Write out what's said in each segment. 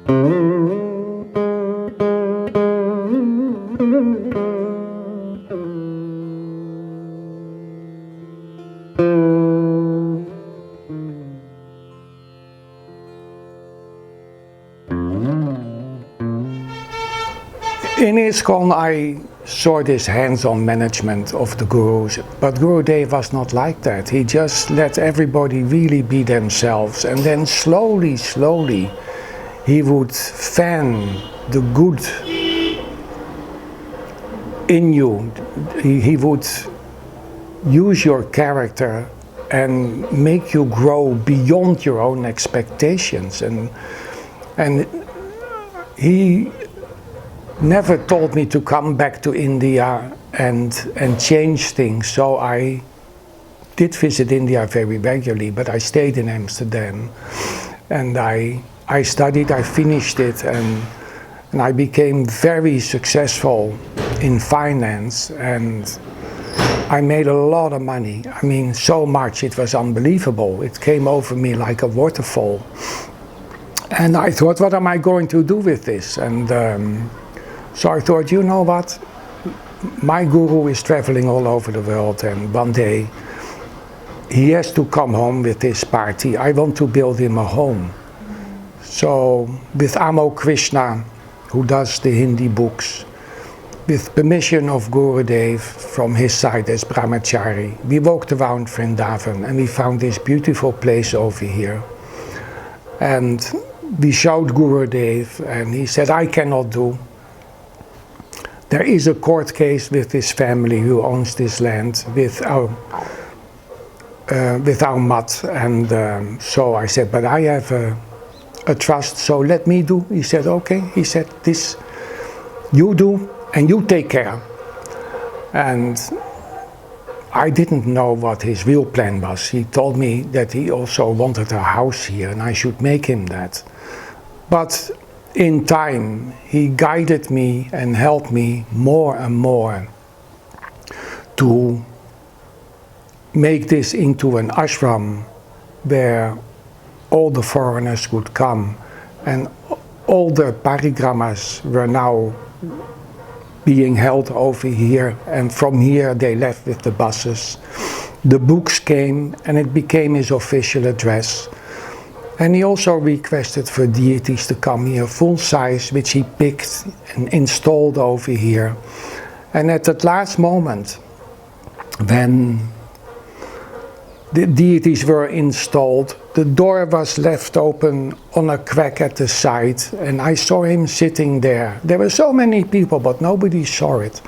In ISKCON I saw this hands-on management of the gurus, but Gurudeva was not like that. He just let everybody really be themselves, and then slowly, slowly he would fan the good in you. He would use your character and make you grow beyond your own expectations, and he never told me to come back to India and change things. So I did visit India very regularly, but I stayed in Amsterdam, and I studied, I finished it, and I became very successful in finance, and I made a lot of money. I mean, so much, it was unbelievable. It came over me like a waterfall. And I thought, what am I going to do with this? And so I thought, you know what, my guru is traveling all over the world, and one day he has to come home with this party. I want to build him a home. So with Amo Krishna, who does the Hindi books, with permission of Gurudev from his side as brahmachari, we walked around Vrindavan and we found this beautiful place over here. And we showed Gurudev, and he said, I cannot do. There is a court case with this family who owns this land with our mat, and so I said, but I have a trust, so let me do. He said, okay. He said, this you do and you take care. And I didn't know what his real plan was. He told me that he also wanted a house here and I should make him that. But in time, he guided me and helped me more and more to make this into an ashram where all the foreigners would come, and all the parikramas were now being held over here, and from here they left with the buses. The books came and it became his official address. And he also requested for deities to come here, full size, which he picked and installed over here. And at that last moment, when the deities were installed, the door was left open on a crack at the side, and I saw him sitting there. There were so many people, but nobody saw it.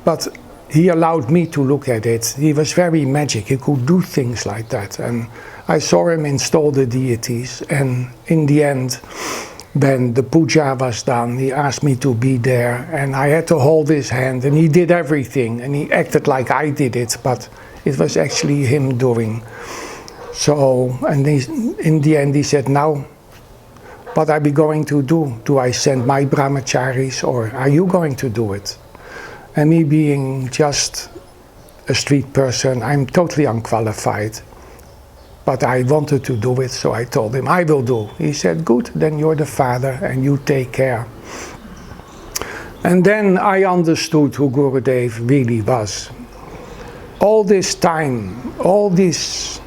But he allowed me to look at it. He was very magic. He could do things like that. And I saw him install the deities, and in the end, when the puja was done, he asked me to be there, and I had to hold his hand, and he did everything, and he acted like I did it, but it was actually him doing. So, and in the end he said, now, what are we going to do? Do I send my brahmacharis, or are you going to do it? And me being just a street person, I'm totally unqualified. But I wanted to do it, so I told him, I will do. He said, good, then you're the father and you take care. And then I understood who Gurudev really was. All this time, all this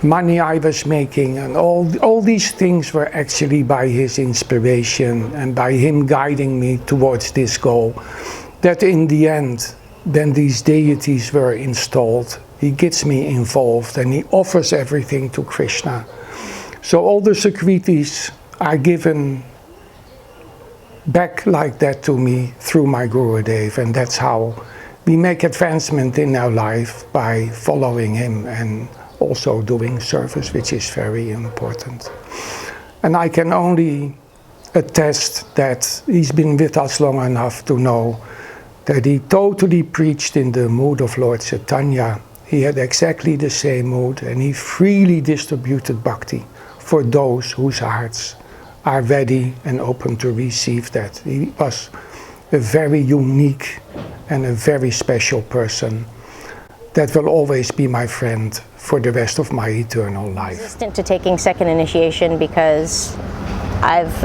money I was making, and all these things were actually by his inspiration and by him guiding me towards this goal. That in the end, when these deities were installed, he gets me involved and he offers everything to Krishna. So all the Sakritis are given back like that to me through my Gurudev, and that's how we make advancement in our life, by following him and also doing service, which is very important. And I can only attest that he's been with us long enough to know that he totally preached in the mood of Lord Chaitanya. He had exactly the same mood, and he freely distributed bhakti for those whose hearts are ready and open to receive that. He was a very unique and a very special person that will always be my friend for the rest of my eternal life. Resistant to taking second initiation because I've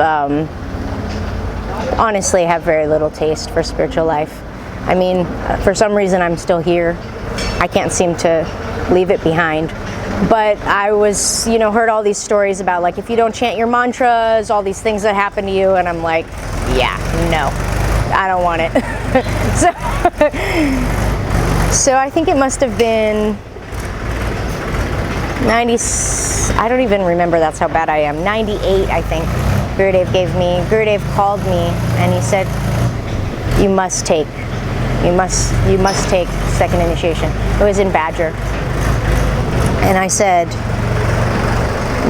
honestly have very little taste for spiritual life. I mean, for some reason I'm still here. I can't seem to leave it behind. But I was, you know, heard all these stories about like if you don't chant your mantras, all these things that happen to you, and I'm like, yeah, no, I don't want it. So I think it must have been 90, I don't even remember, that's how bad I am, 98 I think. Gurudev called me and he said, you must take second initiation. It was in Badger. And I said,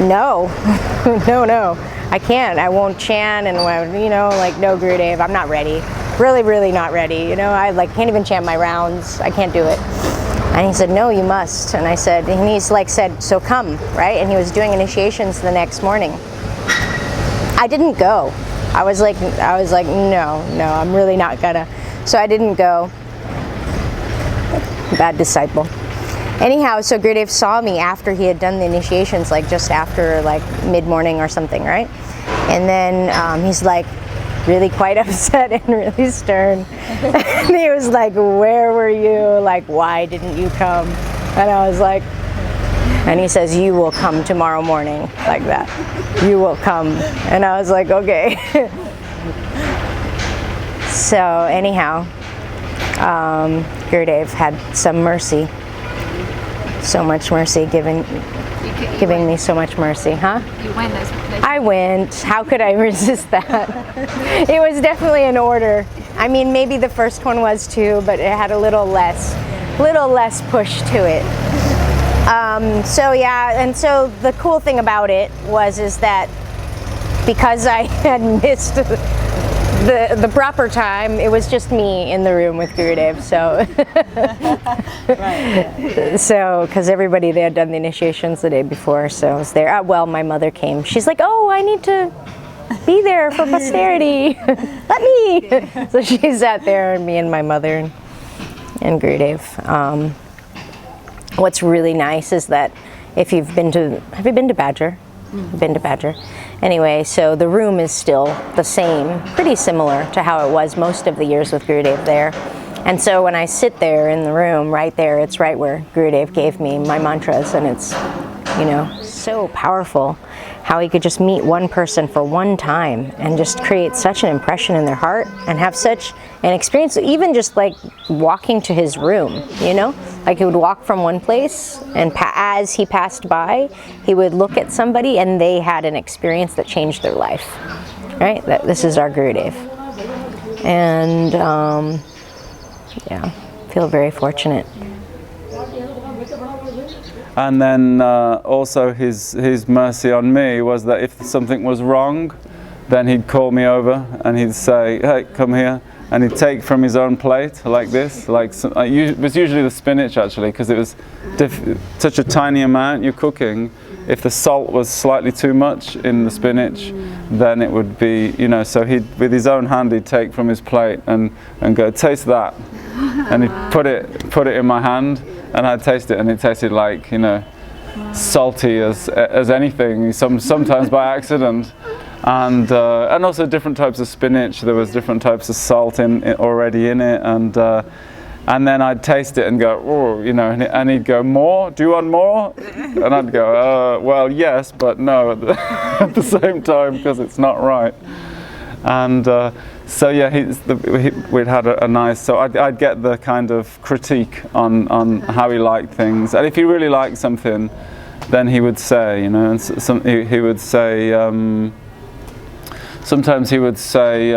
no, no, I can't. I won't chant, and you know, like, no, Gurudev, I'm not ready. Really not ready. You know, I like can't even chant my rounds. I can't do it. And he said, no, you must. And I said, and he's like said, so come, right? And he was doing initiations the next morning. I didn't go. I was like, no, I'm really not gonna. So I didn't go. Bad disciple. Anyhow, so Gurudev saw me after he had done the initiations, like just after like mid-morning or something, right? And then he's like really quite upset and really stern. And he was like, where were you? Like, why didn't you come? And I was like, and he says, you will come tomorrow morning, like that. You will come. And I was like, okay. So anyhow, Gurudev had some mercy. So much mercy, giving me so much mercy, huh? You went as I went. How could I resist that? It was definitely an order. I mean, maybe the first one was too, but it had a little less push to it. So yeah, and so the cool thing about it is that because I had missed the proper time, it was just me in the room with Gurudev, so right. So because everybody, they had done the initiations the day before, so I was there. Well, my mother came. She's like, oh, I need to be there for posterity. Let me. So she sat there, and me and my mother and Gurudev. What's really nice is that if you've been to, have you been to Badger? Been to Badger. Anyway, so the room is still the same, pretty similar to how it was most of the years with Gurudev there. And so when I sit there in the room, right there, it's right where Gurudev gave me my mantras, and it's, you know, so powerful how he could just meet one person for one time and just create such an impression in their heart and have such an experience, even just like walking to his room, you know? Like he would walk from one place, and as he passed by, he would look at somebody and they had an experience that changed their life, right? This is our Gurudev. And yeah, feel very fortunate. And then also his mercy on me was that if something was wrong, then he'd call me over and he'd say, hey, come here. And he'd take from his own plate like this. Like it was usually the spinach, actually, because it was such a tiny amount you're cooking. If the salt was slightly too much in the spinach, then it would be, you know, so he'd, with his own hand, he'd take from his plate and go, taste that. And he'd put it in my hand, and I'd taste it, and it tasted like, you know, salty as anything, sometimes by accident. And also different types of spinach. There was different types of salt already in it, and then I'd taste it and go, oh, you know, and he'd go, more? Do you want more? And I'd go, well, yes, but no at the same time, because it's not right. And so yeah, we'd had a nice. So I'd get the kind of critique on how he liked things, and if he really liked something, then he would say, you know, and he would say. Sometimes he would say,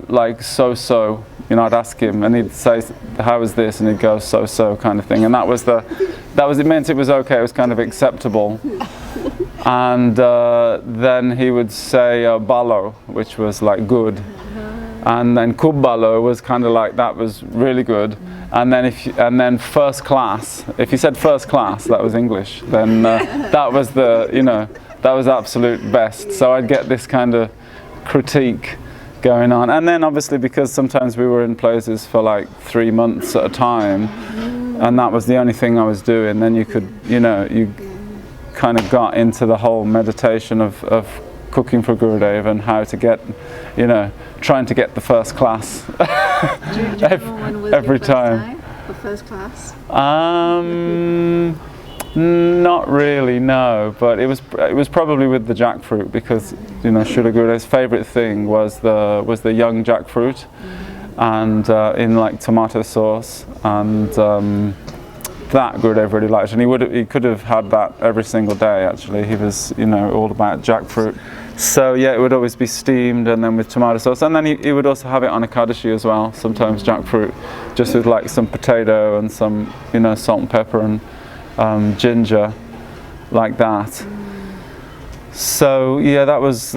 like, so-so, you know, I'd ask him, and he'd say, how is this? And he'd go, so-so, kind of thing. And it meant it was okay, it was kind of acceptable. And then he would say, balo, which was like good. And then kubbalo was kind of like, that was really good. And then first class, if he said first class, that was English, then that was that was absolute best. So I'd get this kind of critique going on, and then obviously because sometimes we were in places for like 3 months at a time, and that was the only thing I was doing, then you could, you know, you kind of got into the whole meditation of cooking for Gurudeva and how to get, you know, trying to get the first class every time. For first class? Not really, no. But it was probably with the jackfruit, because you know Srila Gurudeva's favourite thing was the young jackfruit, and in like tomato sauce, and that Gurudeva really liked, and he could have had that every single day. Actually, he was, you know, all about jackfruit. So yeah, it would always be steamed and then with tomato sauce, and then he would also have it on Ekadashi as well. Sometimes jackfruit, just with like some potato and some, you know, salt and pepper and ginger, like that. So yeah, that was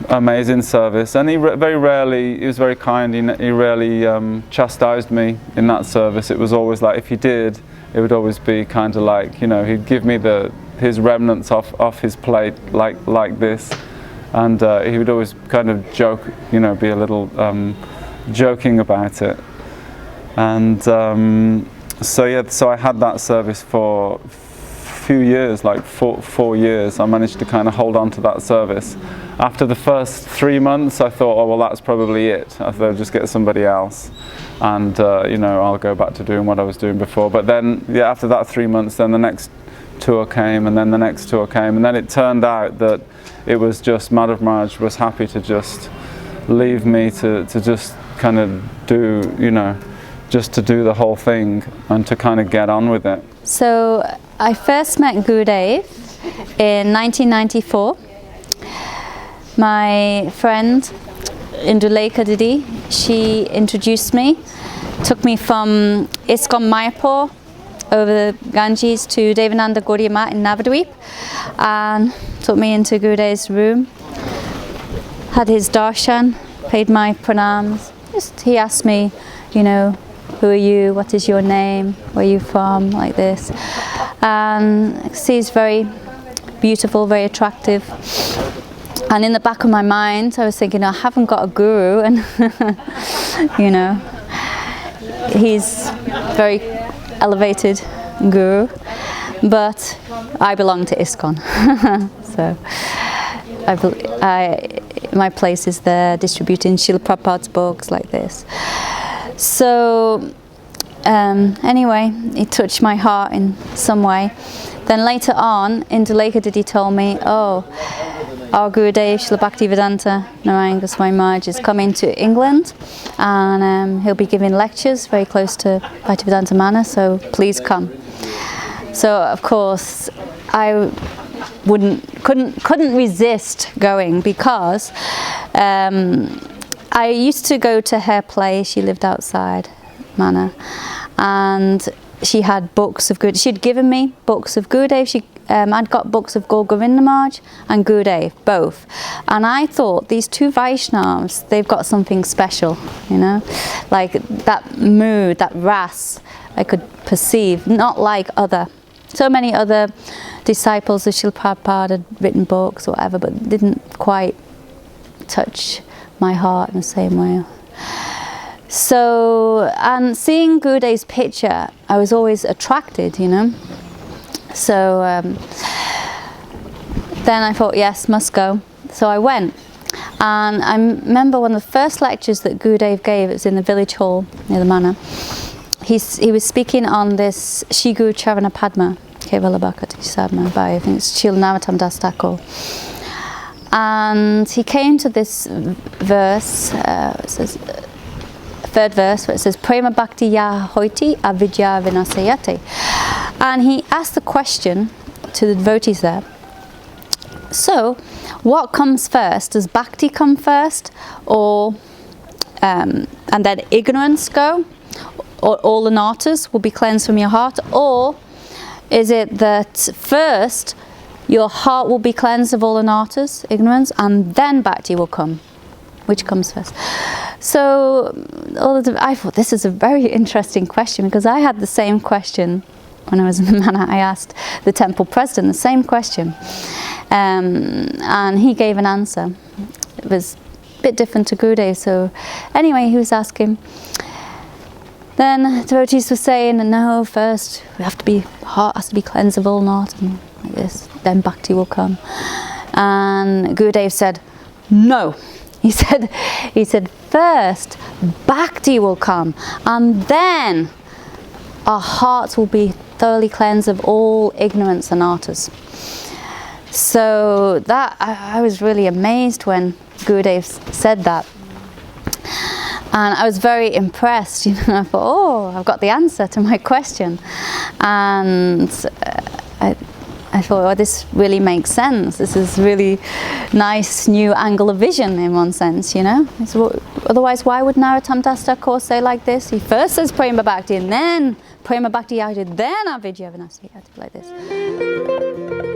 amazing service, and he very rarely, he was very kind. He rarely chastised me in that service. It was always like, if he did, it would always be kind of like, you know, he'd give me his remnants off his plate like this, and he would always kind of joke, you know, be a little joking about it. And so yeah, so I had that service for a few years, like four years. I managed to kind of hold on to that service. After the first 3 months, I thought, oh well, that's probably it. I thought I'd just get somebody else, and you know, I'll go back to doing what I was doing before. But then, yeah, after that 3 months, then the next tour came, and then the next tour came, and then it turned out that it was just Madhav Maharaj was happy to just leave me to just kind of do, you know, just to do the whole thing and to kind of get on with it. So I first met Gurudev in 1994. My friend Indulekha Didi, she introduced me, took me from ISKCON Mayapur over the Ganges to Devananda Gaudiya Math in Navadvip, and took me into Gurudev's room, had his darshan, paid my pranams. He asked me, you know, who are you, what is your name, where are you from, like this. And he's very beautiful, very attractive. And in the back of my mind, I was thinking, I haven't got a guru, and you know, he's very elevated guru, but I belong to ISKCON. So my place is there, distributing Srila Prabhupada's books like this. So anyway, it touched my heart in some way. Then later on, Indulekha Didi told me, oh, our Gurudev, Srila Bhaktivedanta Narayan Goswami Maharaj, is coming to England, and he'll be giving lectures very close to Bhaktivedanta Manor, so please come. So of course, I couldn't resist going, because I used to go to her place. She lived outside Manor, and she had books of Gurudev. She'd given me books of Gurudev. I'd got books of Gaur Govinda Maharaj and Gurudev, both. And I thought, these two Vaishnavas, they've got something special, you know? Like that mood, that ras, I could perceive, not like so many other disciples of Srila Prabhupada had written books or whatever, but didn't quite touch my heart in the same way. So, and seeing Gurudev's picture, I was always attracted, you know. So then I thought, yes, must go. So I went. And I remember one of the first lectures that Gurudev gave, it was in the village hall near the manor. He was speaking on this Shri Guru Charana Padma, Kevala Bhakti Sadhana, by I think it's Srila Narottam Das Thakur. And he came to this verse, it says, third verse, where it says, Prema Bhakti Ya Hoiti Avidya Vinasayate. And he asked the question to the devotees there, so what comes first? Does bhakti come first, or and then ignorance go, or all anatas will be cleansed from your heart, or is it that first your heart will be cleansed of all anatas, ignorance, and then bhakti will come? Which comes first? So I thought this is a very interesting question, because I had the same question when I was in the manor. I asked the temple president the same question, and he gave an answer. It was a bit different to Gurudev. So anyway, he was asking. Then devotees were saying, no, first we have to be, heart has to be cleansed of all not, and like this, then bhakti will come. And Gurudev said, no. He said, first bhakti will come, and then our hearts will be thoroughly cleansed of all ignorance and anarthas. So that I was really amazed when Gurudev said that. And I was very impressed, you know. I thought, oh, I've got the answer to my question. And I thought, oh, this really makes sense. This is really nice new angle of vision in one sense, you know. Otherwise, why would Narottam Thakur say like this? He first says Prema Bhakti, and then Prema Bhakti Yajna, then Avidya Vinasya, like this.